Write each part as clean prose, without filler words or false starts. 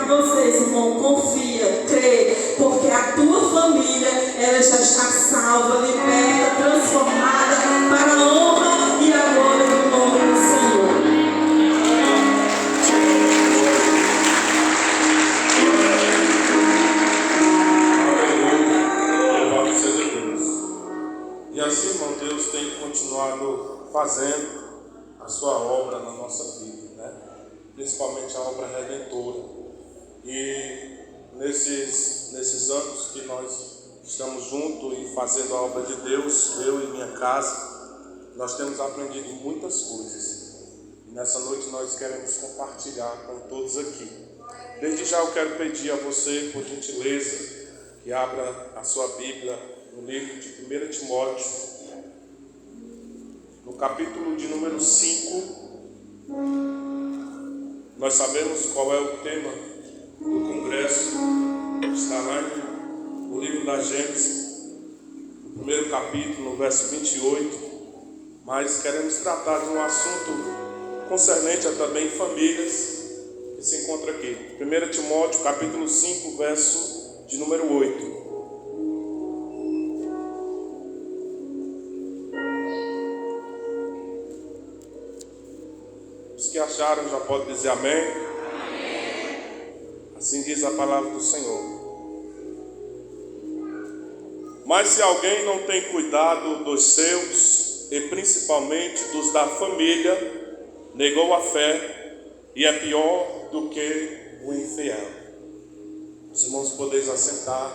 vocês, irmão, confia, crê, porque a tua família, ela já está salva, liberta, transformada para a honra e a glória do nome do Senhor. E assim, irmão, Deus tem continuado fazendo a sua obra na nossa vida, né? Principalmente a obra redentora. E nesses anos que nós estamos juntos e fazendo a obra de Deus, eu e minha casa, nós temos aprendido muitas coisas. E nessa noite nós queremos compartilhar com todos aqui. Desde já eu quero pedir a você, por gentileza, que abra a sua Bíblia no livro de 1 Timóteo, no capítulo de número 5. Nós sabemos qual é o tema do congresso, está lá no livro da Gênesis, no primeiro capítulo, no verso 28, mas queremos tratar de um assunto concernente a também famílias, que se encontra aqui. 1 Timóteo, capítulo 5, verso de número 8. Os que acharam já podem dizer amém. Amém. Assim diz a palavra do Senhor. Mas se alguém não tem cuidado dos seus, e principalmente dos da família, negou a fé e é pior do que o infiel. Os irmãos podeis assentar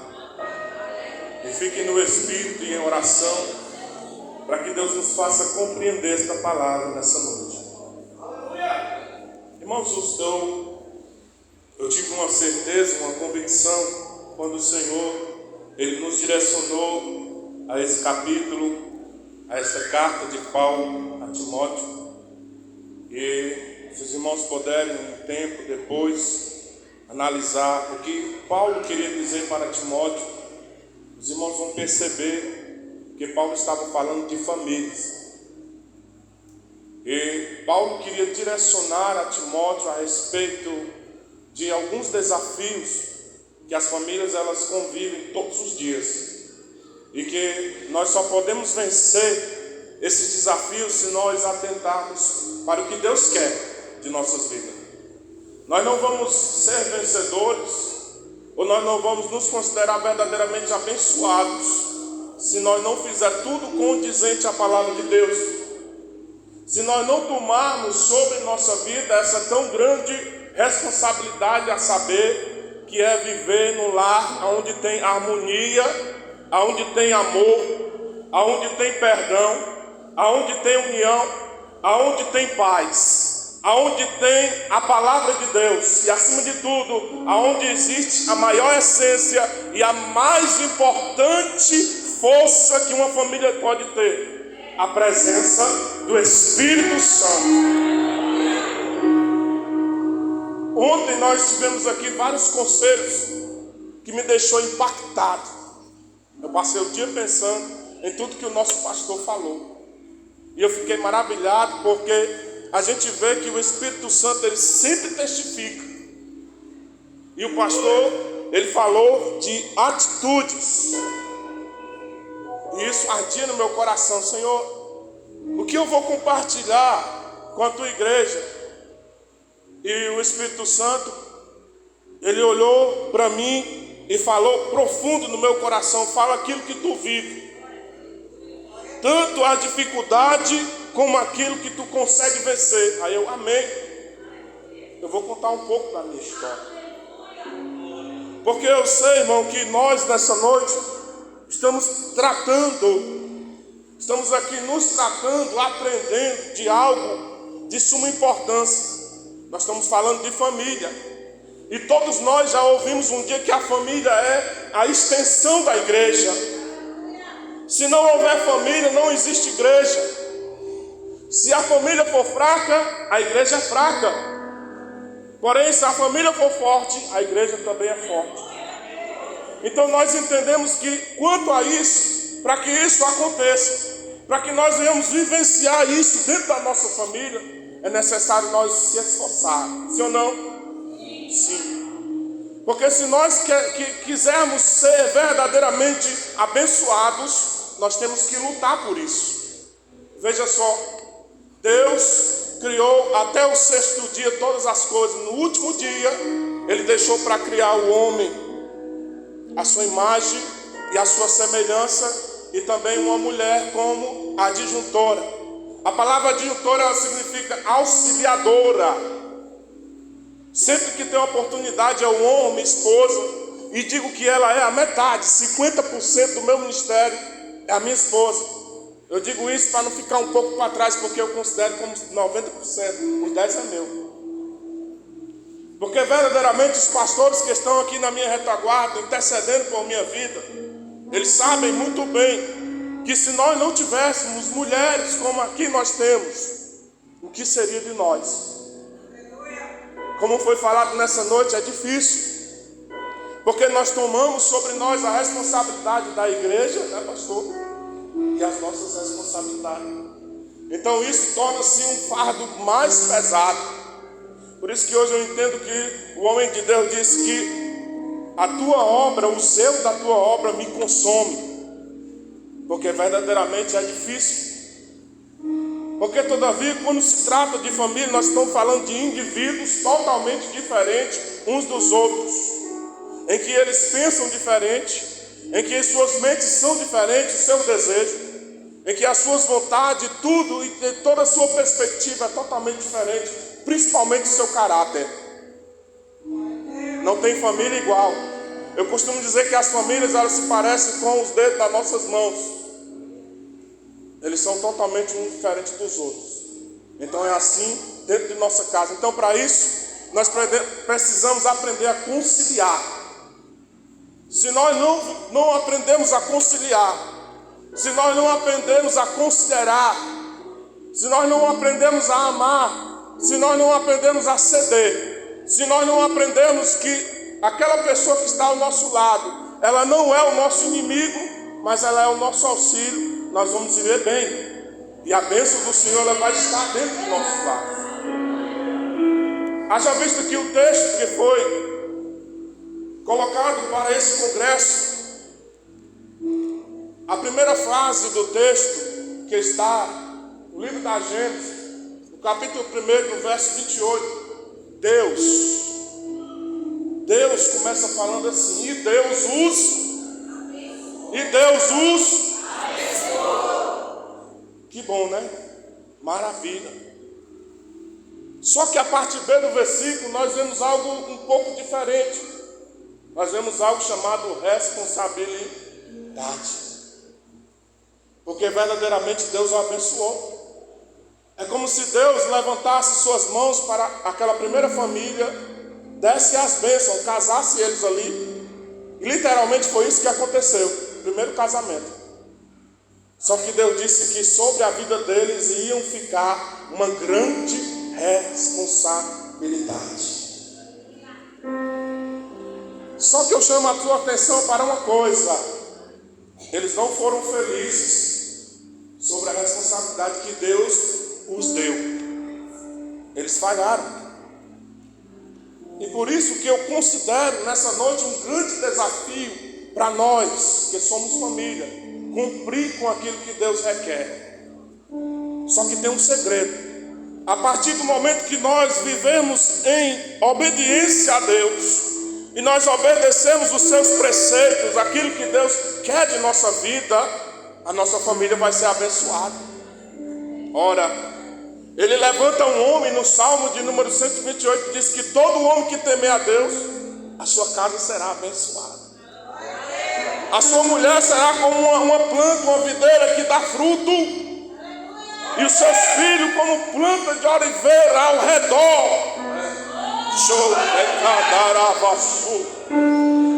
e fiquem no Espírito e em oração, para que Deus nos faça compreender esta palavra nessa noite. Irmãos, eu tive uma certeza, uma convicção, quando o Senhor Ele nos direcionou a esse capítulo, a esta carta de Paulo a Timóteo. E se os irmãos puderem, um tempo depois, analisar o que Paulo queria dizer para Timóteo, os irmãos vão perceber que Paulo estava falando de famílias. E Paulo queria direcionar a Timóteo a respeito de alguns desafios que as famílias elas convivem todos os dias. E que nós só podemos vencer esses desafios se nós atentarmos para o que Deus quer de nossas vidas. Nós não vamos ser vencedores, ou nós não vamos nos considerar verdadeiramente abençoados, se nós não fizermos tudo condizente à palavra de Deus. Se nós não tomarmos sobre nossa vida essa tão grande responsabilidade, a saber, que é viver num lar onde tem harmonia, onde tem amor, onde tem perdão, onde tem união, onde tem paz, onde tem a palavra de Deus e, acima de tudo, onde existe a maior essência e a mais importante força que uma família pode ter. A presença do Espírito Santo. Ontem nós tivemos aqui vários conselhos que me deixou impactado. Eu passei o dia pensando em tudo que o nosso pastor falou. E eu fiquei maravilhado porque a gente vê que o Espírito Santo ele sempre testifica. E o pastor ele falou de atitudes. E isso ardia no meu coração. Senhor, o que eu vou compartilhar com a tua igreja? E o Espírito Santo, ele olhou para mim e falou profundo no meu coração: fala aquilo que tu vive, tanto a dificuldade como aquilo que tu consegue vencer. Aí eu, amém. Eu vou contar um pouco da minha história, porque eu sei, irmão, que nós nessa noite estamos aqui nos tratando, aprendendo de algo de suma importância. Nós estamos falando de família. E todos nós já ouvimos um dia que a família é a extensão da igreja. Se não houver família, não existe igreja. Se a família for fraca, a igreja é fraca. Porém, se a família for forte, a igreja também é forte. Então nós entendemos que quanto a isso, para que isso aconteça, para que nós venhamos vivenciar isso dentro da nossa família, é necessário nós se esforçar. Sim ou não? Sim. Porque se nós quisermos ser verdadeiramente abençoados, nós temos que lutar por isso. Veja só, Deus criou até o 6º dia todas as coisas. No último dia, Ele deixou para criar o homem, a sua imagem e a sua semelhança, e também uma mulher como adjuntora. A palavra adjuntora, ela significa auxiliadora. Sempre que tem oportunidade, eu honro minha esposa e digo que ela é a metade, 50% do meu ministério é a minha esposa. Eu digo isso para não ficar um pouco para trás, porque eu considero como 90%, os 10% é meu. Porque verdadeiramente os pastores que estão aqui na minha retaguarda, intercedendo por minha vida, eles sabem muito bem que se nós não tivéssemos mulheres como aqui nós temos, o que seria de nós? Como foi falado nessa noite, é difícil. Porque nós tomamos sobre nós a responsabilidade da igreja, né, pastor? E as nossas responsabilidades. Então isso torna-se um fardo mais pesado. Por isso que hoje eu entendo que o homem de Deus diz que a tua obra, o zelo da tua obra me consome. Porque verdadeiramente é difícil. Porque todavia, quando se trata de família, nós estamos falando de indivíduos totalmente diferentes uns dos outros, em que eles pensam diferente, em que as suas mentes são diferentes, o seu desejo, em que as suas vontades, tudo e toda a sua perspectiva é totalmente diferente, principalmente o seu caráter. Não tem família igual. Eu costumo dizer que as famílias, elas se parecem com os dedos das nossas mãos. Eles são totalmente um diferente dos outros. Então é assim dentro de nossa casa. Então para isso, nós precisamos aprender a conciliar. Se nós não aprendemos a conciliar, se nós não aprendemos a considerar, se nós não aprendemos a amar, se nós não aprendemos a ceder, se nós não aprendemos que aquela pessoa que está ao nosso lado, ela não é o nosso inimigo, mas ela é o nosso auxílio, nós vamos viver bem. E a bênção do Senhor, ela vai estar dentro do nosso lar. Haja visto que o texto que foi colocado para esse congresso, a primeira frase do texto que está no livro da Gênesis, no capítulo 1, no verso 28, Deus começa falando assim: e Deus os que bom, né? Maravilha. Só que a parte B do versículo nós vemos algo um pouco diferente. Nós vemos algo chamado responsabilidade. Porque verdadeiramente Deus o abençoou. É como se Deus levantasse suas mãos para aquela primeira família, desse as bênçãos, casasse eles ali. E literalmente foi isso que aconteceu. Primeiro casamento. Só que Deus disse que sobre a vida deles iam ficar uma grande responsabilidade. Só que eu chamo a tua atenção para uma coisa: eles não foram felizes sobre a responsabilidade que Deus os deu. Eles falharam. E por isso que eu considero nessa noite um grande desafio para nós que somos família, cumprir com aquilo que Deus requer. Só que tem um segredo. A partir do momento que nós vivemos em obediência a Deus, e nós obedecemos os seus preceitos, aquilo que Deus quer de nossa vida, a nossa família vai ser abençoada. Ora, ele levanta um homem no Salmo de número 128, diz que todo homem que temer a Deus, a sua casa será abençoada. A sua mulher será como uma planta, uma videira que dá fruto. E os seus filhos como planta de oliveira ao redor.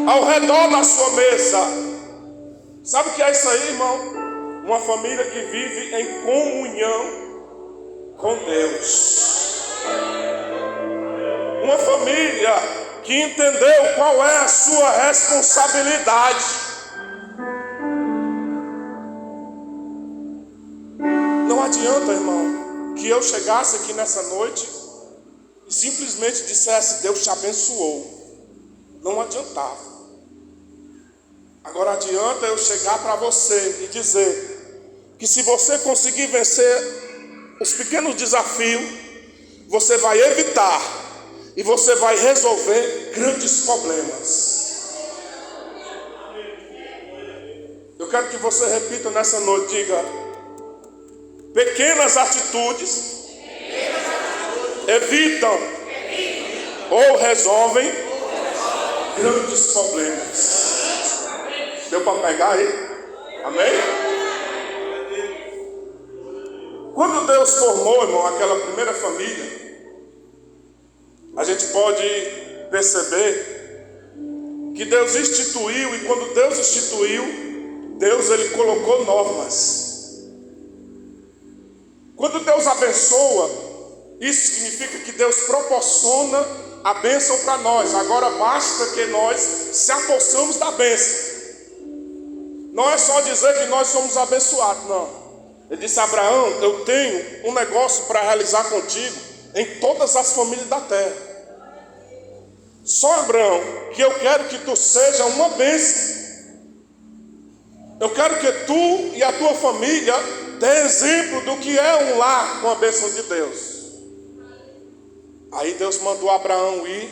Ao redor da sua mesa. Sabe o que é isso aí, irmão? Uma família que vive em comunhão com Deus. Uma família que entendeu qual é a sua responsabilidade. Não adianta, irmão, que eu chegasse aqui nessa noite e simplesmente dissesse: Deus te abençoou. não adiantava. Agora adianta eu chegar para você e dizer que se você conseguir vencer os pequenos desafios, você vai evitar e você vai resolver grandes problemas. Eu quero que você repita nessa noite, diga: pequenas atitudes evitam ou resolvem grandes problemas. Deu para pegar aí? Amém? Quando Deus formou, irmão, aquela primeira família, a gente pode perceber que Deus instituiu, e quando Deus instituiu, Deus ele colocou normas. Quando Deus abençoa, isso significa que Deus proporciona a bênção para nós. Agora basta que nós se apossamos da bênção. Não é só dizer que nós somos abençoados, não. Ele disse: Abraão, eu tenho um negócio para realizar contigo em todas as famílias da terra. Só, Abraão, que eu quero que tu seja uma bênção. Eu quero que tu e a tua família dê exemplo do que é um lar com a bênção de Deus. Aí Deus mandou Abraão ir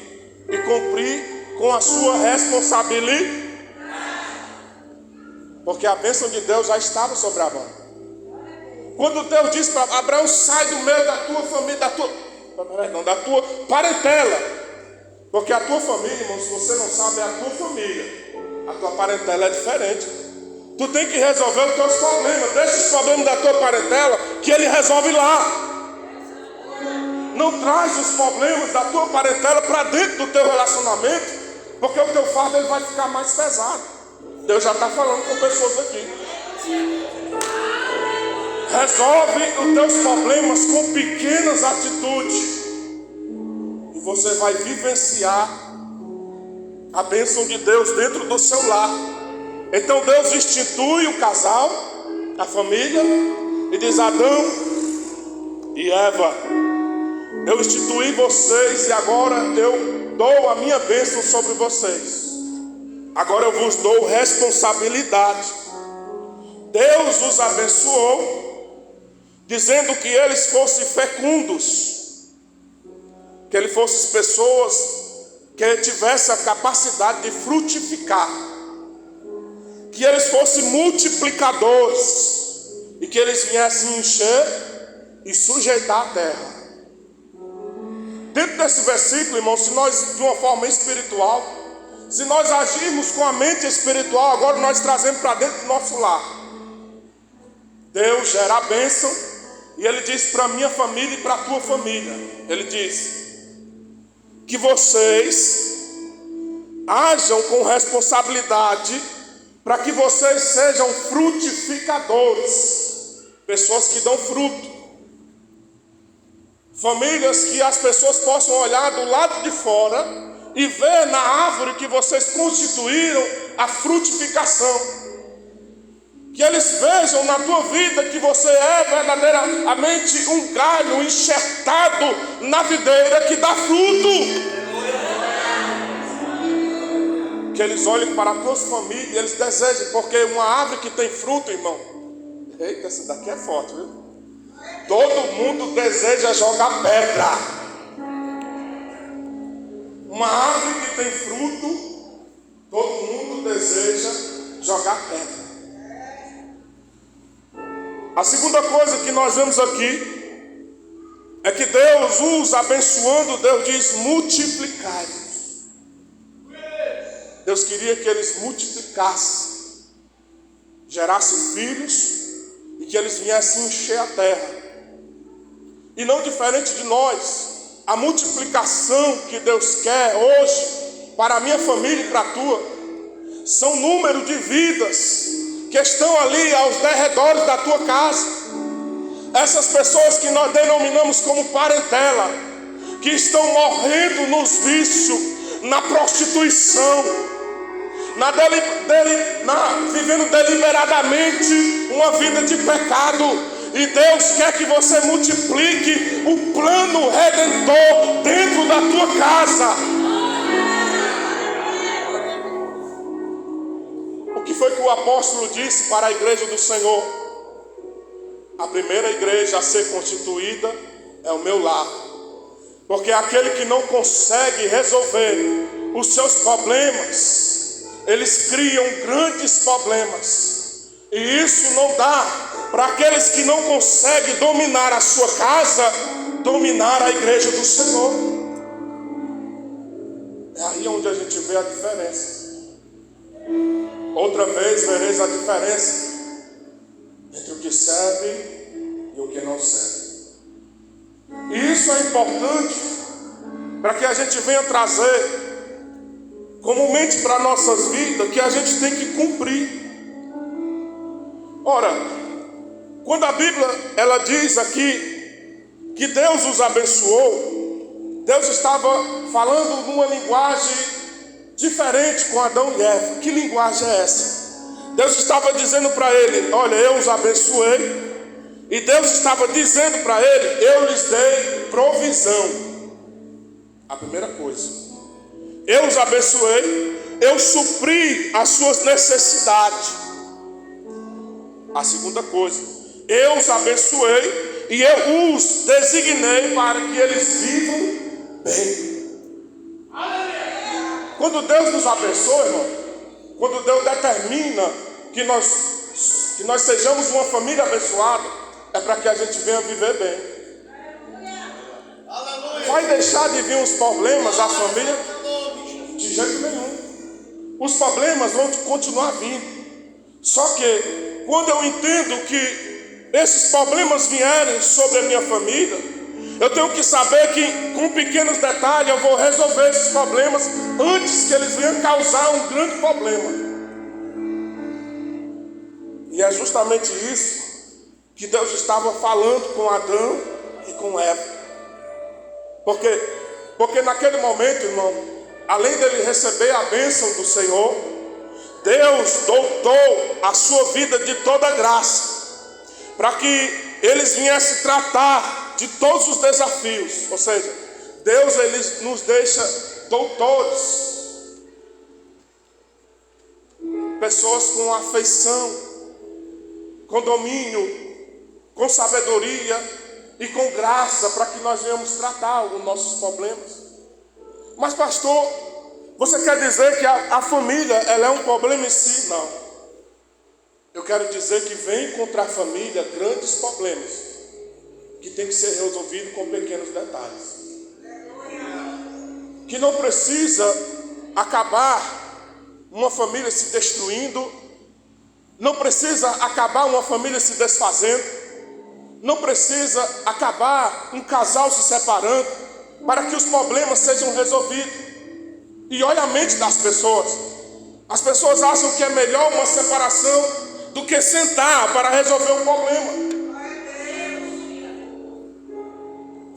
e cumprir com a sua responsabilidade. Porque a bênção de Deus já estava sobre Abraão. Quando Deus disse para Abraão: sai do meio da tua família, da tua parentela. Porque a tua família, irmão, se você não sabe, é a tua família. A tua parentela é diferente. Tu tem que resolver os teus problemas. Deixa os problemas da tua parentela que ele resolve lá. Não traz os problemas da tua parentela para dentro do teu relacionamento, porque o teu fardo ele vai ficar mais pesado. Deus já está falando com pessoas aqui. Resolve os teus problemas com pequenas atitudes, e você vai vivenciar a bênção de Deus dentro do seu lar. Então Deus institui o casal, a família, e diz: Adão e Eva, eu instituí vocês e agora eu dou a minha bênção sobre vocês. Agora eu vos dou responsabilidade. Deus os abençoou, dizendo que eles fossem fecundos, que eles fossem pessoas que tivessem a capacidade de frutificar, que eles fossem multiplicadores e que eles viessem encher e sujeitar a terra. Dentro desse versículo, irmão, se nós, de uma forma espiritual, se nós agirmos com a mente espiritual, agora nós trazemos para dentro do nosso lar. Deus gera a bênção, e Ele diz para a minha família e para a tua família, Ele diz que vocês ajam com responsabilidade para que vocês sejam frutificadores, pessoas que dão fruto. Famílias que as pessoas possam olhar do lado de fora e ver na árvore que vocês constituíram a frutificação. Que eles vejam na tua vida que você é verdadeiramente um galho enxertado na videira que dá fruto. Que eles olhem para as tuas famílias e eles desejem, porque uma árvore que tem fruto, irmão, eita, essa daqui é forte, viu? Todo mundo deseja jogar pedra. Uma árvore que tem fruto, todo mundo deseja jogar pedra. A segunda coisa que nós vemos aqui é que Deus os abençoando, Deus diz: multiplicai-vos. Deus queria que eles multiplicassem, gerassem filhos e que eles viessem encher a terra. E não diferente de nós, a multiplicação que Deus quer hoje para a minha família e para a tua são número de vidas que estão ali aos derredores da tua casa. Essas pessoas que nós denominamos como parentela, que estão morrendo nos vícios, na prostituição, vivendo deliberadamente uma vida de pecado. E Deus quer que você multiplique o plano redentor dentro da tua casa. apóstolo disse para a igreja do Senhor, a primeira igreja a ser constituída é o meu lar. Porque aquele que não consegue resolver os seus problemas, eles criam grandes problemas. E isso não dá para aqueles que não conseguem dominar a sua casa, dominar a igreja do Senhor. É aí onde a gente vê a diferença. Outra vez vereis a diferença entre o que serve e o que não serve. E isso é importante para que a gente venha trazer comumente para nossas vidas, que a gente tem que cumprir. Ora, quando a Bíblia ela diz aqui que Deus os abençoou, Deus estava falando numa linguagem diferente com Adão e Eva. Que linguagem é essa? Deus estava dizendo para ele, olha, eu os abençoei. E Deus estava dizendo para ele, eu lhes dei provisão. A primeira coisa, eu os abençoei, eu supri as suas necessidades. A segunda coisa, eu os abençoei e eu os designei para que eles vivam bem. Quando Deus nos abençoa, irmão, quando Deus determina que nós sejamos uma família abençoada, é para que a gente venha viver bem. Vai deixar de vir os problemas à família? De jeito nenhum. Os problemas vão continuar vindo. Só que quando eu entendo que esses problemas vierem sobre a minha família, eu tenho que saber que com pequenos detalhes eu vou resolver esses problemas antes que eles venham causar um grande problema. E é justamente isso que Deus estava falando com Adão e com Eva. Porque naquele momento, irmão, além dele receber a bênção do Senhor, Deus dotou a sua vida de toda graça, para que eles viessem tratar de todos os desafios. Ou seja, Deus ele nos deixa doutores, pessoas com afeição, com domínio, com sabedoria e com graça, para que nós venhamos tratar os nossos problemas. Mas pastor, você quer dizer que a família ela é um problema em si? Não. Eu quero dizer que vem contra a família grandes problemas, que tem que ser resolvido com pequenos detalhes. Que não precisa acabar uma família se destruindo, não precisa acabar uma família se desfazendo, não precisa acabar um casal se separando para que os problemas sejam resolvidos. E olha a mente das pessoas. As pessoas acham que é melhor uma separação do que sentar para resolver um problema.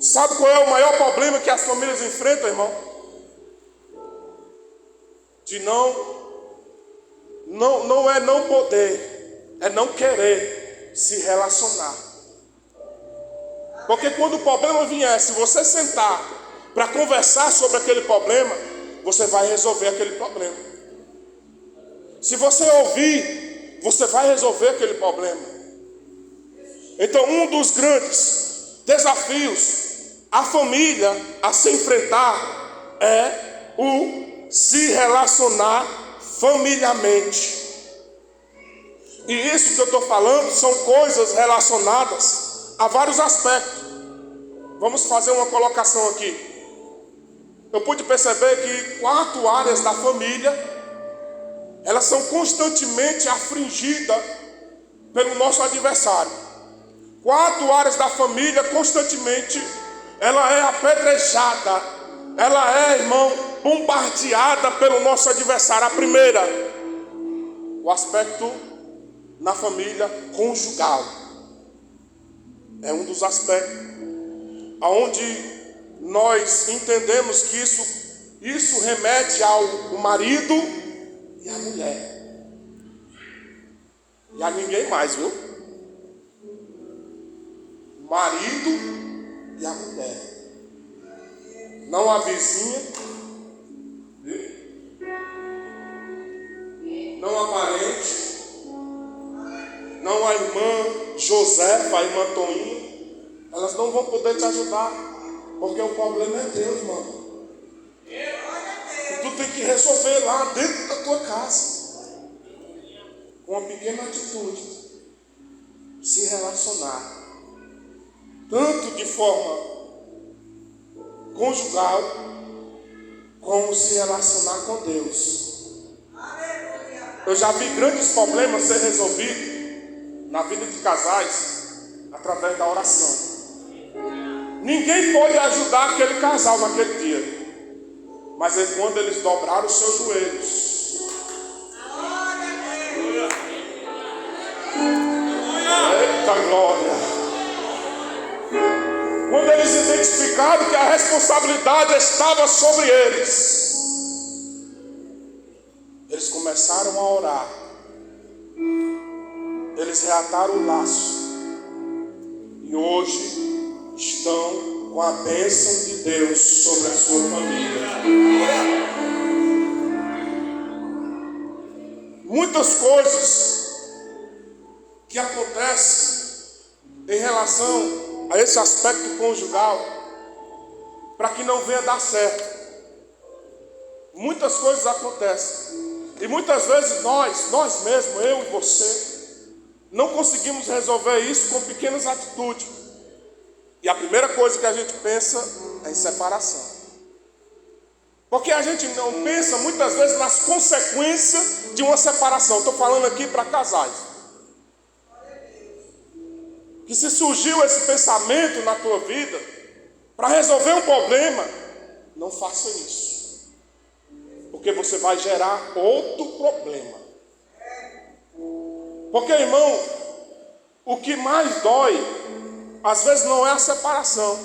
Sabe qual é o maior problema que as famílias enfrentam, irmão? De não é não poder, é não querer se relacionar. Porque quando o problema vier, se você sentar para conversar sobre aquele problema, você vai resolver aquele problema. Se você ouvir, você vai resolver aquele problema. Então, um dos grandes desafios a família a se enfrentar é o se relacionar familiarmente. E isso que eu estou falando são coisas relacionadas a vários aspectos. Vamos fazer uma colocação aqui. Eu pude perceber que 4 áreas da família, elas são constantemente afligidas pelo nosso adversário. 4 áreas da família constantemente, ela é apedrejada, ela é, irmão, bombardeada pelo nosso adversário. A primeira, o aspecto na família conjugal. É um dos aspectos onde nós entendemos que isso remete ao marido e à mulher. E a ninguém mais, viu? Marido e a mulher. Não a vizinha, viu? Não a parente, Josefa, a irmã Toinha, elas não vão poder te ajudar, porque o problema é Deus, mano. E tu tem que resolver lá dentro da tua casa, com uma pequena atitude, se relacionar, tanto de forma conjugal, como se relacionar com Deus. Eu já vi grandes problemas ser resolvidos na vida de casais através da oração. Ninguém pode ajudar aquele casal naquele dia, mas é quando eles dobraram os seus joelhos. Eita glória! Quando eles identificaram que a responsabilidade estava sobre eles, eles começaram a orar. Eles reataram o laço. E hoje estão com a bênção de Deus sobre a sua família. Muitas coisas que acontecem em relação a esse aspecto conjugal, para que não venha dar certo. Muitas coisas acontecem. E muitas vezes nós mesmos, eu e você, não conseguimos resolver isso com pequenas atitudes. E a primeira coisa que a gente pensa é em separação. Porque a gente não pensa muitas vezes nas consequências de uma separação. Estou falando aqui para casais. Que se surgiu esse pensamento na tua vida, para resolver um problema, não faça isso. Porque você vai gerar outro problema. Porque, irmão, o que mais dói, às vezes não é a separação.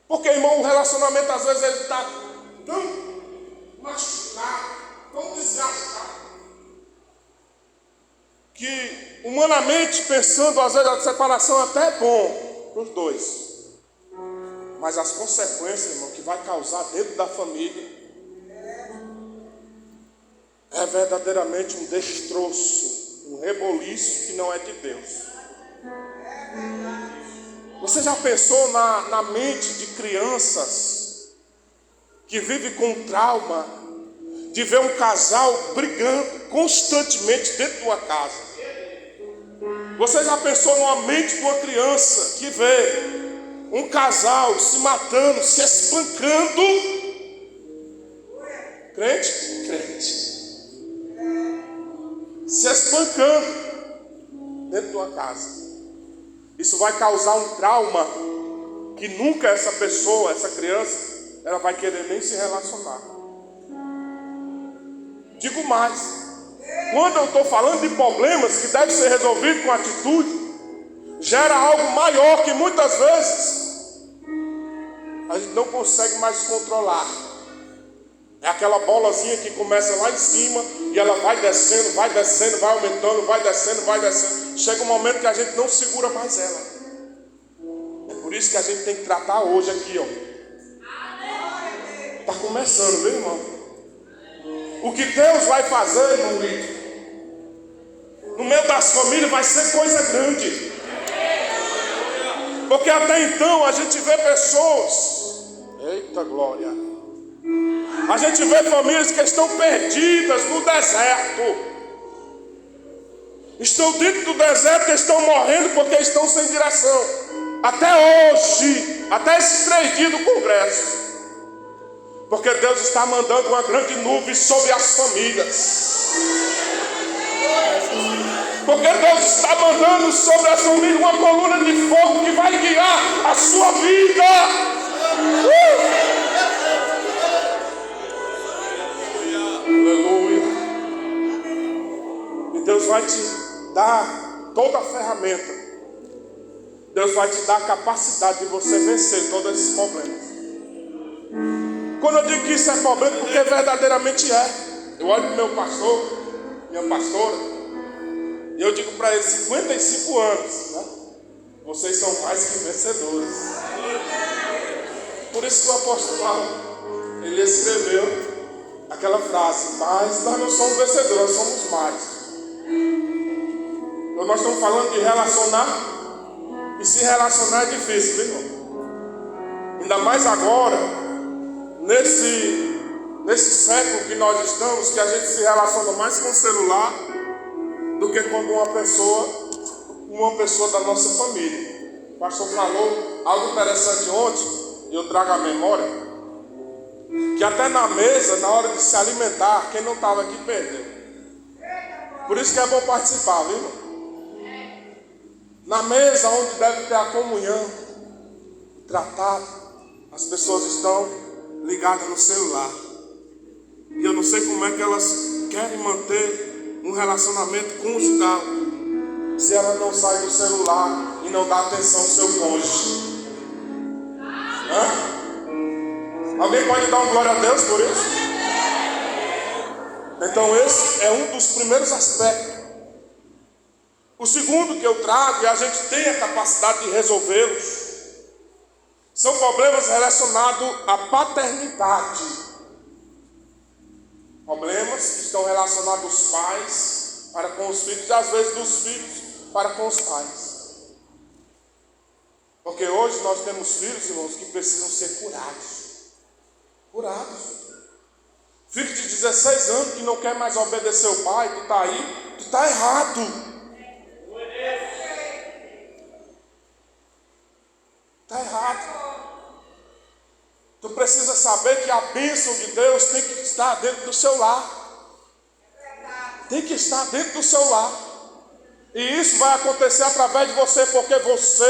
Porque, irmão, o relacionamento às vezes ele está tão machucado, tão desgastado, que humanamente pensando, às vezes a separação até é bom para os dois. Mas as consequências, irmão, que vai causar dentro da família é verdadeiramente um destroço, um reboliço que não é de Deus. Você já pensou na mente de crianças que vivem com trauma de ver um casal brigando constantemente dentro de uma casa? Você já pensou numa mente de uma criança que vê um casal se matando, se espancando? Crente? Crente. Se espancando dentro de uma casa. Isso vai causar um trauma que nunca essa pessoa, essa criança, ela vai querer nem se relacionar. Digo mais, quando eu estou falando de problemas que devem ser resolvidos com atitude, gera algo maior que muitas vezes a gente não consegue mais controlar. É aquela bolazinha que começa lá em cima e ela vai descendo, vai aumentando, vai descendo. Chega um momento que a gente não segura mais ela. É por isso que a gente tem que tratar hoje aqui, ó. Está começando, viu, irmão? O que Deus vai fazer, irmão Lito, no meio das famílias vai ser coisa grande. Porque até então a gente vê pessoas, eita glória, a gente vê famílias que estão perdidas no deserto. Estão dentro do deserto e estão morrendo porque estão sem direção. Até hoje, até esses 3 dias do congresso. Porque Deus está mandando uma grande nuvem sobre as famílias. Porque Deus está mandando sobre as famílias uma coluna de fogo que vai guiar a sua vida. Aleluia. E Deus vai te dar toda a ferramenta. Deus vai te dar a capacidade de você vencer todos esses problemas. Quando eu digo que isso é problema, porque verdadeiramente é. Eu olho para o meu pastor, minha pastora, e eu digo para eles, 55 anos, né? Vocês são mais que vencedores. Por isso que o apóstolo Paulo, ele escreveu aquela frase, mas nós não somos vencedores, nós somos mais. Eu nós estamos falando de relacionar. E se relacionar é difícil, viu, irmão? Ainda mais agora, nesse século que nós estamos, que a gente se relaciona mais com o celular do que com uma pessoa da nossa família. O pastor falou algo interessante ontem, e eu trago à memória, que até na mesa, na hora de se alimentar, quem não estava aqui perdeu. Por isso que é bom participar, viu, irmão? Na mesa onde deve ter a comunhão, o tratado, as pessoas estão ligadas no celular. E eu não sei como é que elas querem manter um relacionamento conjugal se ela não sai do celular e não dá atenção ao seu cônjuge. Alguém pode dar uma glória a Deus por isso? Então esse é um dos primeiros aspectos. O segundo que eu trago, e a gente tem a capacidade de resolvê-los, são problemas relacionados à paternidade. Problemas que estão relacionados dos pais para com os filhos, e às vezes dos filhos para com os pais. Porque hoje nós temos filhos, irmãos, que precisam ser curados. Curados. Filho de 16 anos que não quer mais obedecer o pai, tu está aí, tu está errado. Está errado. Tu precisa saber que a bênção de Deus tem que estar dentro do seu lar. Tem que estar dentro do seu lar. E isso vai acontecer através de você, porque você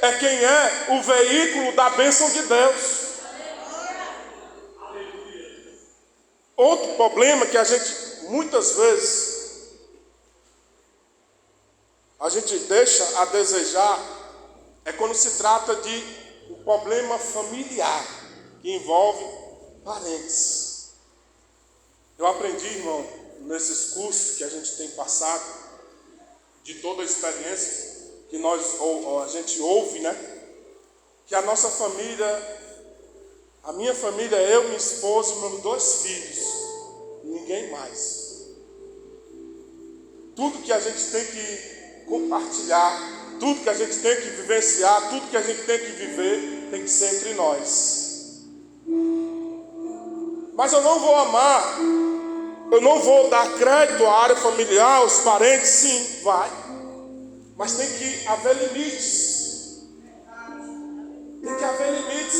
é quem é o veículo da bênção de Deus. Outro problema que a gente, muitas vezes, a gente deixa a desejar, é quando se trata de um problema familiar, que envolve parentes. Eu aprendi, irmão, nesses cursos que a gente tem passado, de toda a experiência que a gente ouve, né? Que a nossa família, a minha família, eu, minha esposa e meus 2 filhos, e ninguém mais. Tudo que a gente tem que compartilhar, tudo que a gente tem que vivenciar, tudo que a gente tem que viver, tem que ser entre nós. Mas eu não vou amar, eu não vou dar crédito à área familiar, aos parentes, sim, vai. Mas tem que haver limites. Tem que haver limites.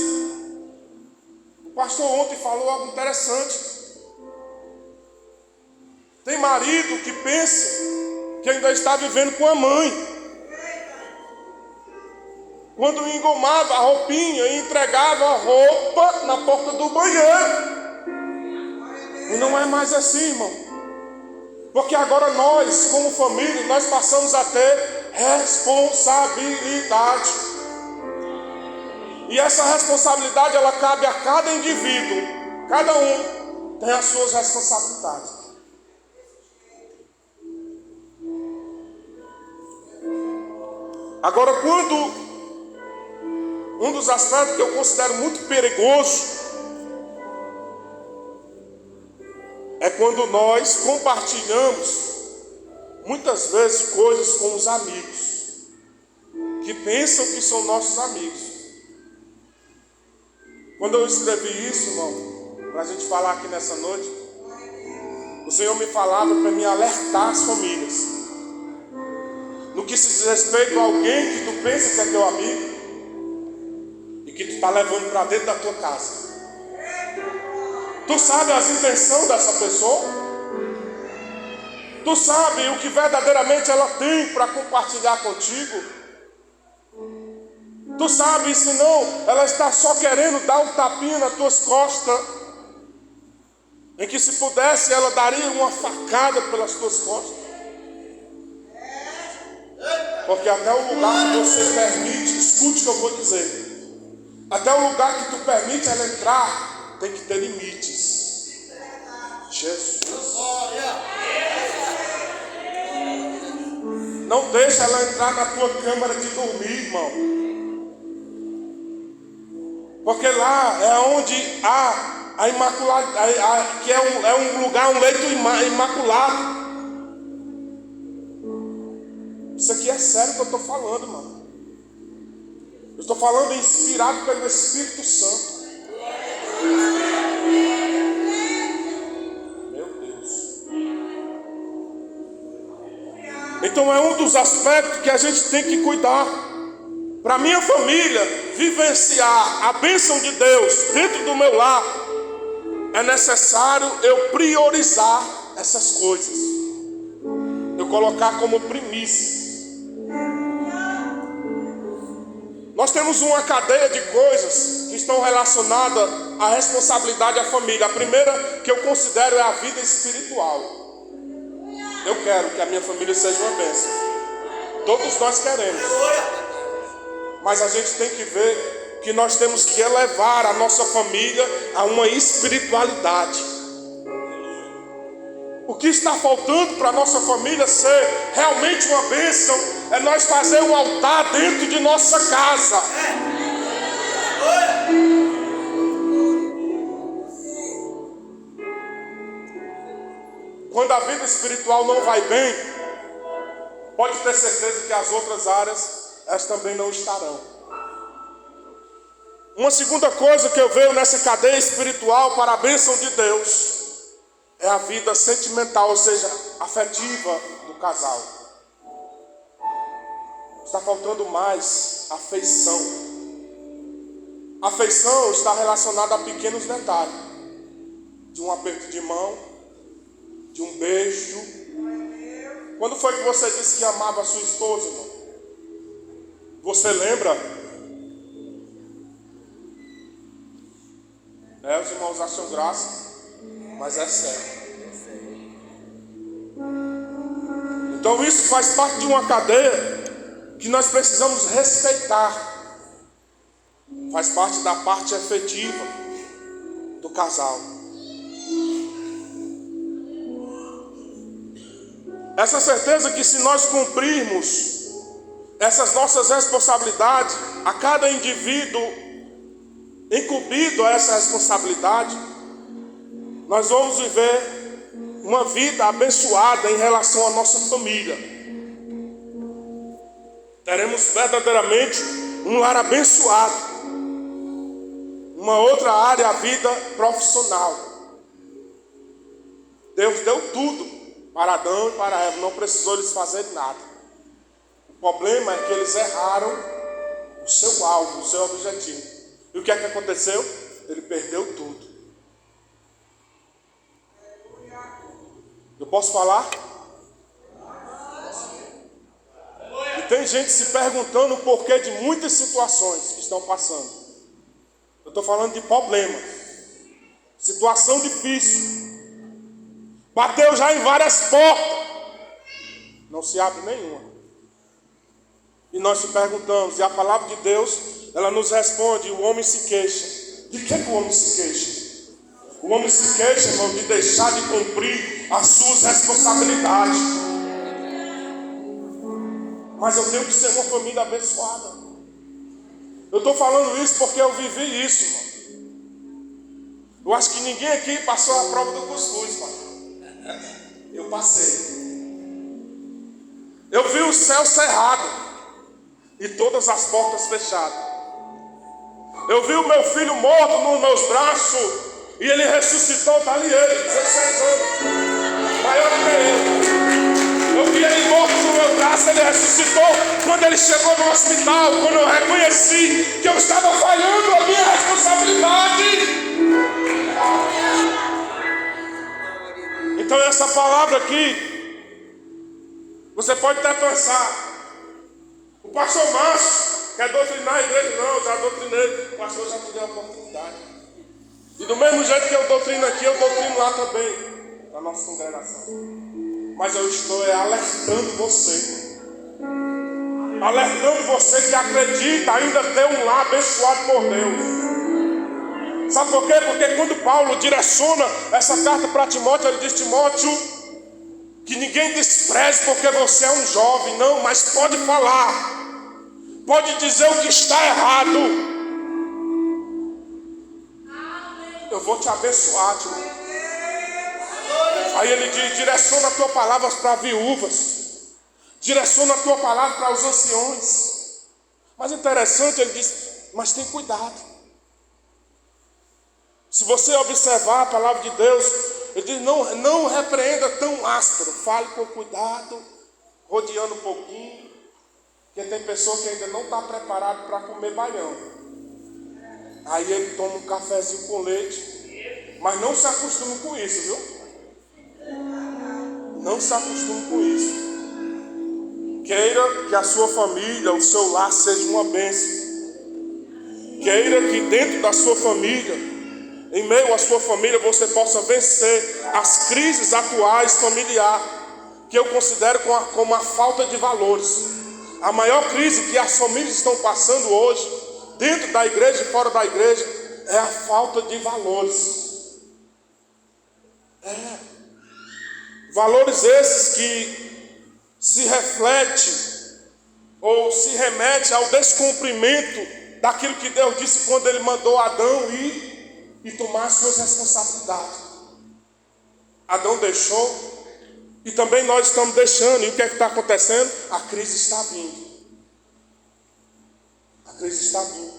O pastor ontem falou algo interessante. Tem marido que pensa que ainda está vivendo com a mãe. Quando engomava a roupinha e entregava a roupa na porta do banheiro. E não é mais assim, irmão. Porque agora nós, como família, nós passamos a ter responsabilidade. E essa responsabilidade, ela cabe a cada indivíduo. Cada um tem as suas responsabilidades. Agora, quando um dos aspectos que eu considero muito perigoso é quando nós compartilhamos muitas vezes coisas com os amigos que pensam que são nossos amigos. Quando eu escrevi isso, irmão, para a gente falar aqui nessa noite, o Senhor me falava para me alertar as famílias no que se diz respeito a alguém que tu pensa que é teu amigo e que tu está levando para dentro da tua casa. Tu sabe as intenções dessa pessoa? Tu sabe o que verdadeiramente ela tem para compartilhar contigo? Tu sabe, se não, ela está só querendo dar um tapinha nas tuas costas, em que se pudesse ela daria uma facada pelas tuas costas. Porque até o lugar que você permite, escute o que eu vou dizer, até o lugar que tu permite ela entrar, tem que ter limites. Jesus. Não deixa ela entrar na tua câmara de dormir, irmão. Porque lá é onde há a imaculada, que é um lugar, um leito imaculado. Isso aqui é sério que eu estou falando, mano. Eu estou falando inspirado pelo Espírito Santo. Meu Deus. Então é um dos aspectos que a gente tem que cuidar. Para minha família vivenciar a bênção de Deus dentro do meu lar, é necessário eu priorizar essas coisas. Eu colocar como primícia. Nós temos uma cadeia de coisas que estão relacionadas à responsabilidade da família. A primeira que eu considero é a vida espiritual. Eu quero que a minha família seja uma bênção. Todos nós queremos. Mas a gente tem que ver que nós temos que elevar a nossa família a uma espiritualidade. O que está faltando para a nossa família ser realmente uma bênção é nós fazer um altar dentro de nossa casa. Quando a vida espiritual não vai bem, pode ter certeza que as outras áreas elas também não estarão. Uma segunda coisa que eu vejo nessa cadeia espiritual para a bênção de Deus é a vida sentimental, ou seja, afetiva do casal. Está faltando mais afeição. Afeição está relacionada a pequenos detalhes. De um aperto de mão, de um beijo. Quando foi que você disse que amava a sua esposa, irmão? Você lembra? Os irmãos acham graça, mas é sério. Então isso faz parte de uma cadeia que nós precisamos respeitar. Faz parte da parte afetiva do casal. Essa certeza que se nós cumprirmos essas nossas responsabilidades, a cada indivíduo incumbido a essa responsabilidade, nós vamos viver uma vida abençoada em relação à nossa família. Teremos verdadeiramente um lar abençoado. Uma outra área, a vida profissional. Deus deu tudo para Adão e para Eva, não precisou eles fazerem nada. O problema é que eles erraram o seu alvo, o seu objetivo. E o que é que aconteceu? Ele perdeu tudo. Eu posso falar? E tem gente se perguntando o porquê de muitas situações que estão passando. Eu estou falando de problema. Situação difícil. Bateu já em várias portas. Não se abre nenhuma. E nós se perguntamos, e a palavra de Deus, ela nos responde, o homem se queixa. De que o homem se queixa? O homem se queixa, irmão, de deixar de cumprir as suas responsabilidades. Mas eu tenho que ser uma família abençoada. Eu estou falando isso porque eu vivi isso, irmão. Eu acho que ninguém aqui passou a prova do cuscuz, pai. Eu passei. Eu vi o céu cerrado e todas as portas fechadas. Eu vi o meu filho morto nos meus braços e ele ressuscitou, está ali ele, 16 anos, maior que ele. Eu vi ele morto no meu braço, ele ressuscitou. Quando ele chegou no hospital, quando eu reconheci que eu estava falhando a minha responsabilidade. Então essa palavra aqui, você pode até pensar, o pastor Márcio quer doutrinar a igreja? Não, eu já doutrinei, o pastor já me deu a oportunidade. E do mesmo jeito que eu doutrino aqui, eu doutrino lá também, na nossa congregação. Mas eu estou alertando você. Alertando você que acredita ainda ter um lar abençoado por Deus. Sabe por quê? Porque quando Paulo direciona essa carta para Timóteo, ele diz: Timóteo, que ninguém despreze porque você é um jovem. Não, mas pode falar. Pode dizer o que está errado. Eu vou te abençoar, Timóteo. Aí ele diz: direciona as tuas palavras para viúvas. direciona a tua palavra para os anciões. Mas interessante, ele diz, mas tem cuidado. Se você observar a palavra de Deus, ele diz, não repreenda tão áspero, fale com cuidado, rodeando um pouquinho, porque tem pessoa que ainda não está preparada para comer baião. Aí ele toma um cafezinho com leite, mas não se acostume com isso, viu? Não se acostume com isso. Queira que a sua família, o seu lar seja uma bênção. Queira que dentro da sua família, em meio à sua família, você possa vencer as crises atuais familiares, que eu considero como a falta de valores. A maior crise que as famílias estão passando hoje, dentro da igreja e fora da igreja, é a falta de valores. Valores esses que se reflete ou se remete ao descumprimento daquilo que Deus disse quando Ele mandou Adão ir e tomar suas responsabilidades. Adão deixou e também nós estamos deixando. E o que é que está acontecendo? A crise está vindo. A crise está vindo.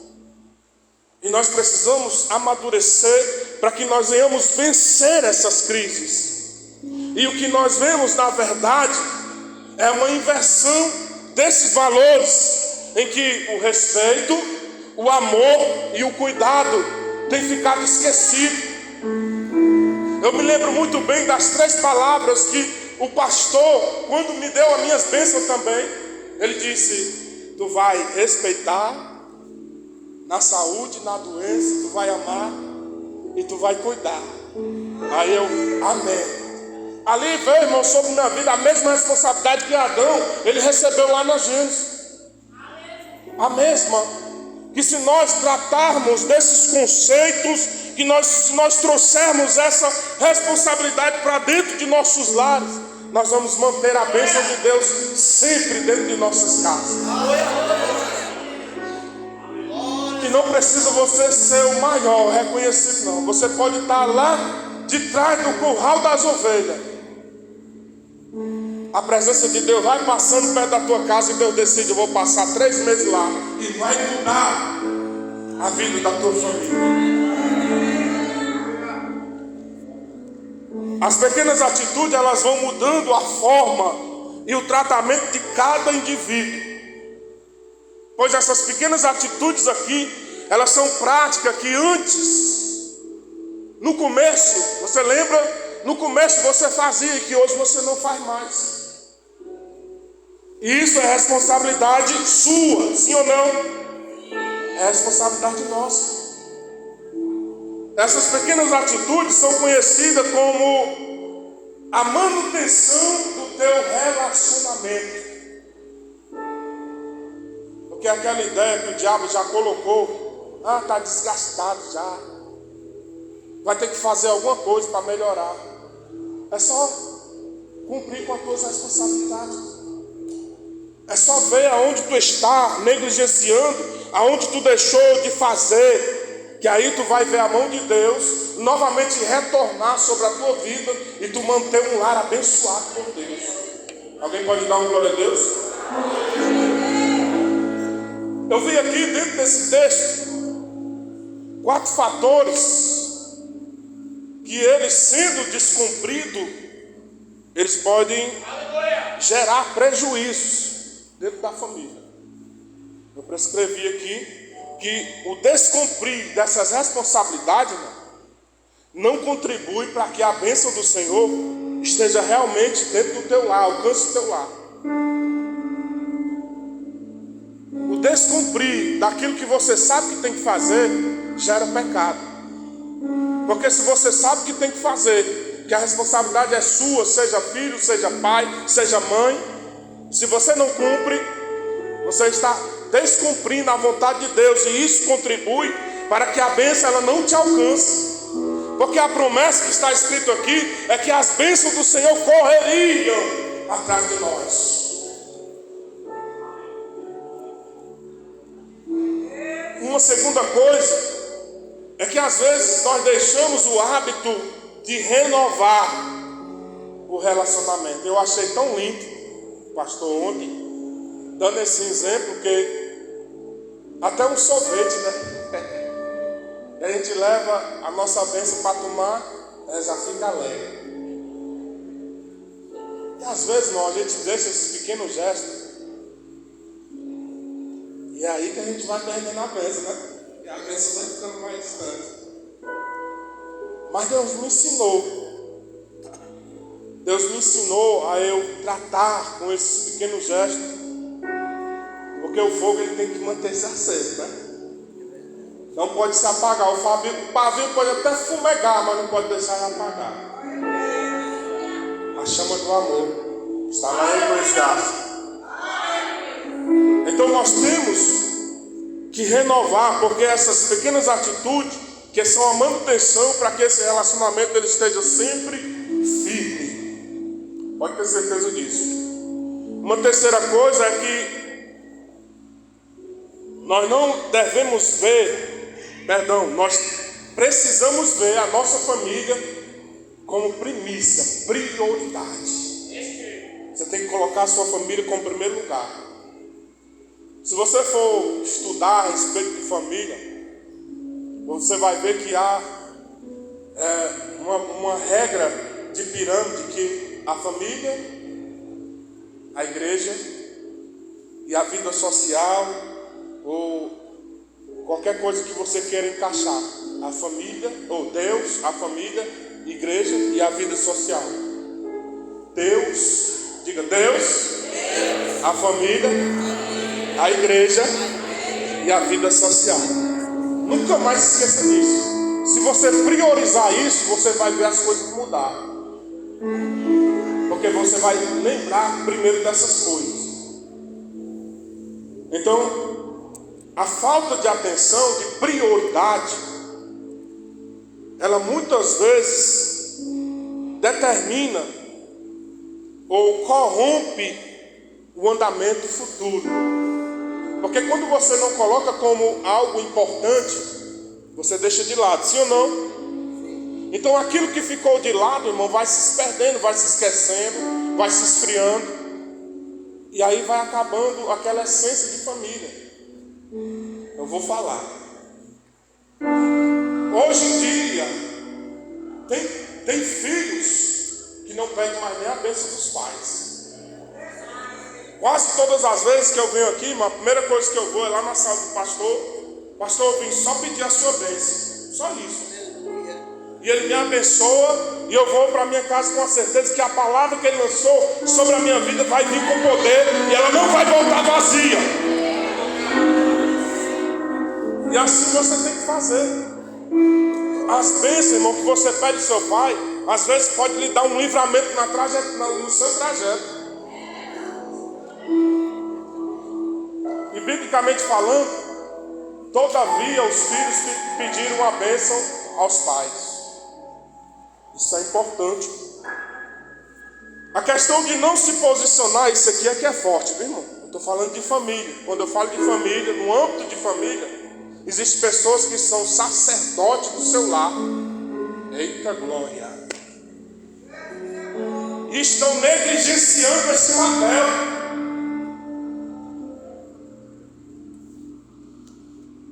E nós precisamos amadurecer para que nós venhamos vencer essas crises. E o que nós vemos, na verdade, é uma inversão desses valores, em que o respeito, o amor e o cuidado têm ficado esquecidos. Eu me lembro muito bem das 3 palavras que o pastor, quando me deu as minhas bênçãos também, ele disse, tu vai respeitar na saúde, na doença, tu vai amar e tu vai cuidar. Aí eu, amém. Ali veio, irmão, sobre minha vida a mesma responsabilidade que Adão, ele recebeu lá na Gênesis. A mesma. Que se nós tratarmos desses conceitos, se nós trouxermos essa responsabilidade para dentro de nossos lares, nós vamos manter a bênção de Deus sempre dentro de nossas casas. E não precisa você ser o maior, reconhecido não. Você pode estar lá de trás do curral das ovelhas. A presença de Deus vai passando perto da tua casa e Deus decide, eu vou passar 3 meses lá. E vai mudar a vida da tua família. As pequenas atitudes, elas vão mudando a forma e o tratamento de cada indivíduo. Pois essas pequenas atitudes aqui, elas são práticas que antes, no começo, você lembra? No começo você fazia e que hoje você não faz mais. E isso é responsabilidade sua, sim ou não? É responsabilidade nossa. Essas pequenas atitudes são conhecidas como a manutenção do teu relacionamento. Porque aquela ideia que o diabo já colocou, está desgastado já, vai ter que fazer alguma coisa para melhorar. É só cumprir com as tuas responsabilidades. É só ver aonde tu está negligenciando, aonde tu deixou de fazer, que aí tu vai ver a mão de Deus novamente retornar sobre a tua vida e tu manter um lar abençoado por Deus. Alguém pode dar uma glória a Deus? Eu vi aqui dentro desse texto 4 fatores que eles, sendo descumpridos, eles podem gerar prejuízos dentro da família. Eu prescrevi aqui que o descumprir dessas responsabilidades não contribui para que a bênção do Senhor esteja realmente dentro do teu lar, alcance o teu lar. O descumprir daquilo que você sabe que tem que fazer gera pecado. Porque se você sabe que tem que fazer, que a responsabilidade é sua, seja filho, seja pai, seja mãe, se você não cumpre, você está descumprindo a vontade de Deus, e isso contribui para que a bênção ela não te alcance. Porque a promessa que está escrito aqui é que as bênçãos do Senhor correriam atrás de nós. Uma segunda coisa é que às vezes nós deixamos o hábito de renovar o relacionamento. Eu achei tão lindo pastor ontem, dando esse exemplo que até um sorvete, né? A gente leva a nossa bênção para tomar, já fica alegre. E às vezes não, a gente deixa esses pequenos gestos. E é aí que a gente vai perdendo a bênção, né? E a bênção vai ficando mais distante. Mas Deus me ensinou. Deus me ensinou a eu tratar com esses pequenos gestos. Porque o fogo ele tem que manter-se aceso, né? Não pode se apagar. O pavio pode até fumegar, mas não pode deixar ele apagar. A chama do amor está lá em Eclesiastes. Então nós temos que renovar, porque essas pequenas atitudes que são a manutenção para que esse relacionamento ele esteja sempre firme. Pode ter certeza disso. Uma terceira coisa é que nós não devemos nós precisamos ver a nossa família como primícia, prioridade. Você tem que colocar a sua família como primeiro lugar. Se você for estudar a respeito de família, você vai ver que há uma regra de pirâmide que a família, a igreja e a vida social ou qualquer coisa que você queira encaixar, a família, ou Deus, a família, igreja e a vida social. Deus, diga Deus, a família, a igreja e a vida social. Nunca mais se esqueça disso. Se você priorizar isso, você vai ver as coisas mudar. Porque você vai lembrar primeiro dessas coisas. Então, a falta de atenção, de prioridade, ela muitas vezes determina ou corrompe o andamento futuro. Porque quando você não coloca como algo importante, você deixa de lado, sim ou não? Então aquilo que ficou de lado, irmão, vai se perdendo, vai se esquecendo, vai se esfriando. E aí vai acabando aquela essência de família. Eu vou falar. Hoje em dia, tem filhos que não pedem mais nem a bênção dos pais. Quase todas as vezes que eu venho aqui, a primeira coisa que eu vou é lá na sala do pastor. Pastor, eu vim só pedir a sua bênção. Só isso. E ele me abençoa. E eu vou para minha casa com a certeza que a palavra que ele lançou sobre a minha vida vai vir com poder. E ela não vai voltar vazia. E assim você tem que fazer. As bênçãos, irmão, que você pede ao seu pai, às vezes pode lhe dar um livramento no seu trajeto. E biblicamente falando, todavia os filhos pediram a bênção aos pais. Isso é importante. A questão de não se posicionar, isso aqui é que é forte, viu, irmão? Eu estou falando de família. Quando eu falo de família, no âmbito de família, existem pessoas que são sacerdotes do seu lar. Eita glória! E estão negligenciando esse papel.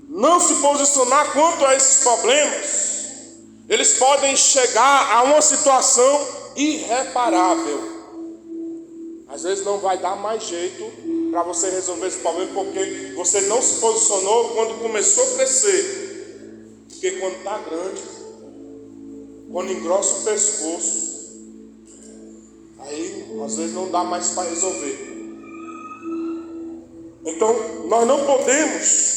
Não se posicionar quanto a esses problemas, eles podem chegar a uma situação irreparável. Às vezes não vai dar mais jeito para você resolver esse problema, porque você não se posicionou quando começou a crescer. Porque quando está grande, quando engrossa o pescoço, aí às vezes não dá mais para resolver. Então nós não podemos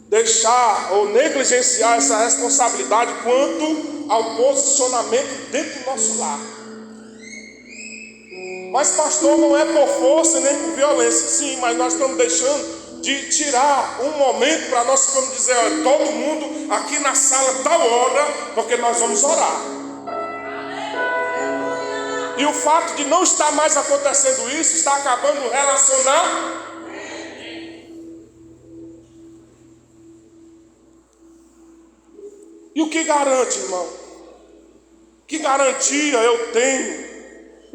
deixar ou negligenciar essa responsabilidade quanto ao posicionamento dentro do nosso lar. Mas pastor, não é por força nem por violência. Sim, mas nós estamos deixando de tirar um momento para nós vamos dizer, olha, todo mundo aqui na sala tal hora, porque nós vamos orar. E o fato de não estar mais acontecendo isso, está acabando o relacionamento. E o que garante, irmão? Que garantia eu tenho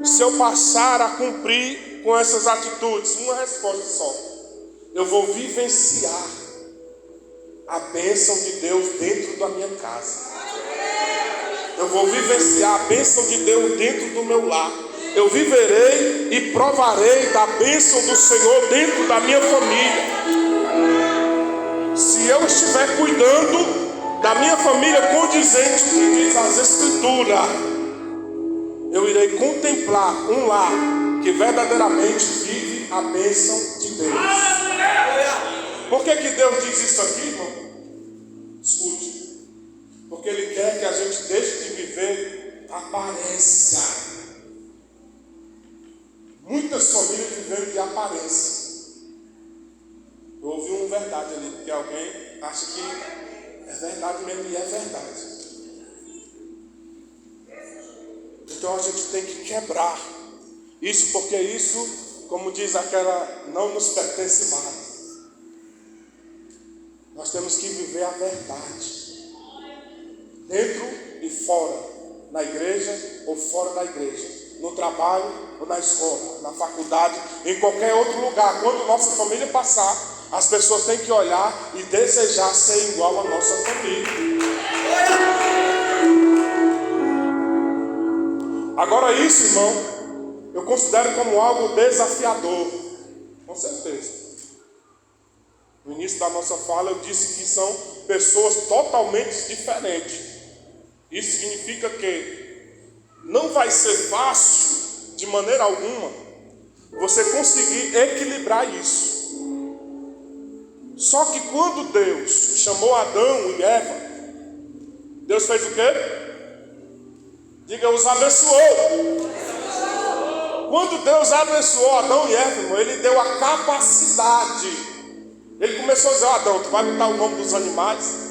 se eu passar a cumprir com essas atitudes? Uma resposta só: eu vou vivenciar a bênção de Deus dentro da minha casa. Eu vou vivenciar a bênção de Deus dentro do meu lar. Eu viverei e provarei da bênção do Senhor dentro da minha família. Se eu estiver cuidando da minha família condizente com o que diz as Escrituras, eu irei contemplar um lar que verdadeiramente vive a bênção de Deus. Por que Deus diz isso aqui, irmão? Escute. Porque Ele quer que a gente deixe de viver aparência. Muitas famílias vivendo de aparência. Eu ouvi uma verdade ali, porque alguém acha que é verdade mesmo, e é verdade. Então a gente tem que quebrar isso, porque isso, como diz aquela, não nos pertence mais. Nós temos que viver a verdade, dentro e fora, na igreja ou fora da igreja, no trabalho ou na escola, na faculdade, em qualquer outro lugar. Quando nossa família passar, as pessoas têm que olhar e desejar ser igual à nossa família. Agora isso, irmão, eu considero como algo desafiador, com certeza. No início da nossa fala eu disse que são pessoas totalmente diferentes. Isso significa que não vai ser fácil, de maneira alguma, você conseguir equilibrar isso. Só que quando Deus chamou Adão e Eva, Deus fez o quê? Diga, os abençoou. Quando Deus abençoou Adão e Eva, irmão, Ele deu a capacidade. Ele começou a dizer: Adão, tu vai botar o nome dos animais.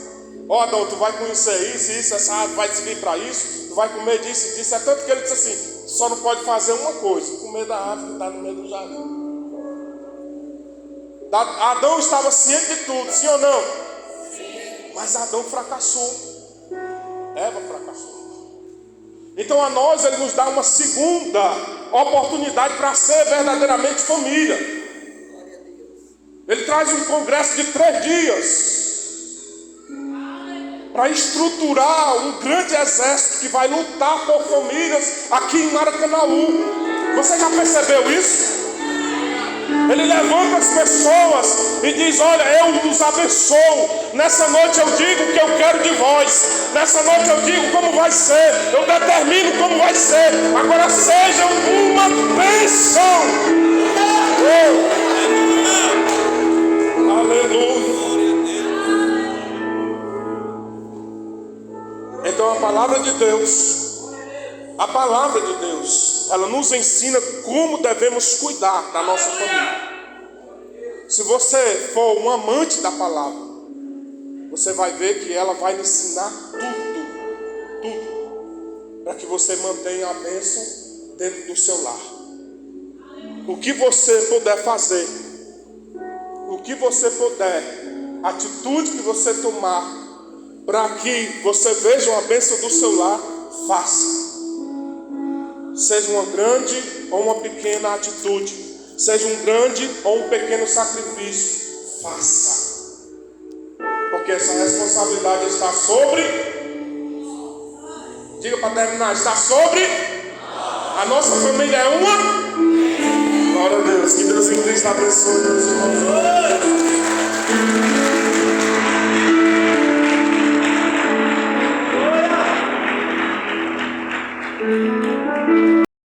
Adão, tu vai conhecer isso, essa árvore vai servir para isso. Tu vai comer disso e disso. É tanto que ele disse assim: só não pode fazer uma coisa, comer da árvore que está no meio do jardim. Adão estava ciente de tudo, sim ou não? Mas Adão fracassou. Eva fracassou. Então a nós Ele nos dá uma segunda oportunidade para ser verdadeiramente família. Ele traz um congresso de 3 dias para estruturar um grande exército que vai lutar por famílias aqui em Maracanaú. Você já percebeu isso? Ele levanta as pessoas e diz: olha, eu os abençoo. Nessa noite eu digo o que eu quero de vós. Nessa noite eu digo como vai ser. Eu determino como vai ser. Agora sejam uma bênção. Aleluia. Então a palavra de Deus, ela nos ensina como devemos cuidar da nossa família. Se você for um amante da palavra, você vai ver que ela vai lhe ensinar tudo, para que você mantenha a bênção dentro do seu lar. O que você puder fazer, o que você puder, a atitude que você tomar, para que você veja uma bênção do seu lar, faça. Seja uma grande ou uma pequena atitude, seja um grande ou um pequeno sacrifício, faça. Porque essa responsabilidade está sobre, diga para terminar, está sobre a nossa família. É uma. Glória a Deus, que Deus em Cristo abençoe, meus irmãos.